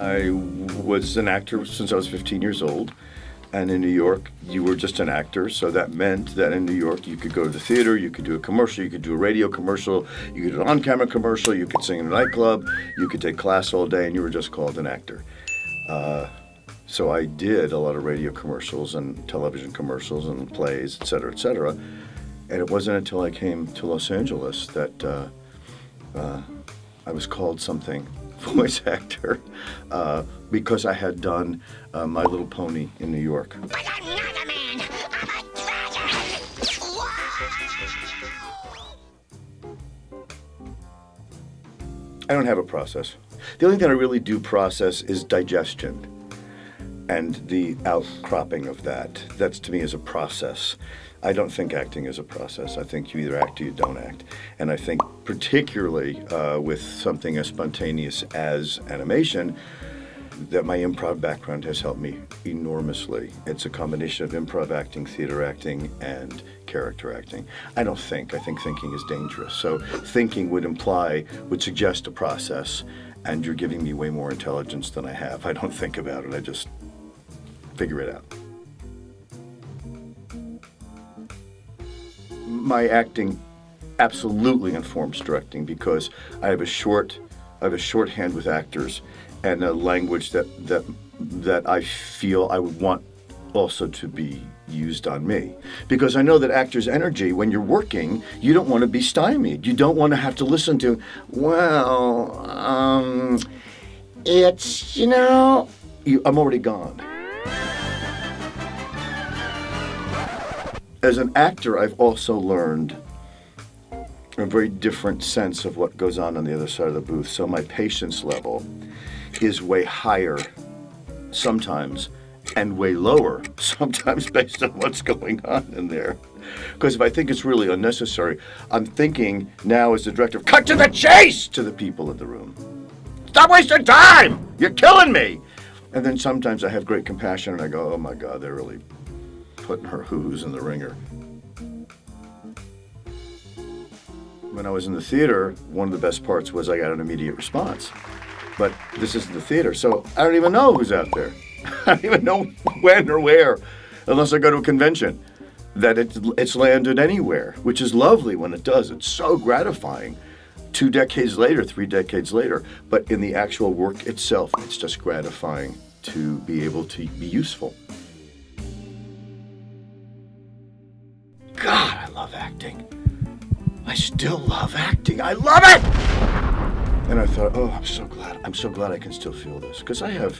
I was an actor since I was 15 years old. And in New York, you were just an actor, so that meant that in New York you could go to the theater, you could do a commercial, you could do a radio commercial, you could do an on-camera commercial, you could sing in a nightclub, you could take class all day, and you were just called an actor. So I did a lot of radio commercials and television commercials and plays, et cetera, et cetera. And it wasn't until I came to Los Angeles that I was called something, voice actor, because I had done My Little Pony in New York. But I'm not a man, I'm a dragon! I don't have a process. The only thing I really do process is digestion and the outcropping of that. That's, to me, is a process. I don't think acting is a process. I think you either act or you don't act. And I think particularly with something as spontaneous as animation, that my improv background has helped me enormously. It's a combination of improv acting, theater acting, and character acting. I think thinking is dangerous. So thinking would suggest a process, and you're giving me way more intelligence than I have. I don't think about it, I just figure it out. My acting absolutely informs directing because I have a shorthand with actors and a language that I feel I would want also to be used on me. Because I know that actors' energy, when you're working, you don't want to be stymied. You don't want to have to listen to, it's, I'm already gone. As an actor, I've also learned a very different sense of what goes on the other side of the booth. So my patience level is way higher sometimes and way lower sometimes based on what's going on in there. Because if I think it's really unnecessary, I'm thinking now as the director, cut to the chase to the people in the room. Stop wasting time! You're killing me! And then sometimes I have great compassion and I go, oh my God, they're really putting her hoo-hoos in the ringer. When I was in the theater, one of the best parts was I got an immediate response. But this isn't the theater, so I don't even know who's out there. I don't even know when or where, unless I go to a convention, that it's landed anywhere, which is lovely when it does. It's so gratifying 2 decades later, 3 decades later. But in the actual work itself, it's just gratifying to be able to be useful. God, I love acting. I still love acting. I love it! And I thought, oh, I'm so glad I can still feel this. Because I have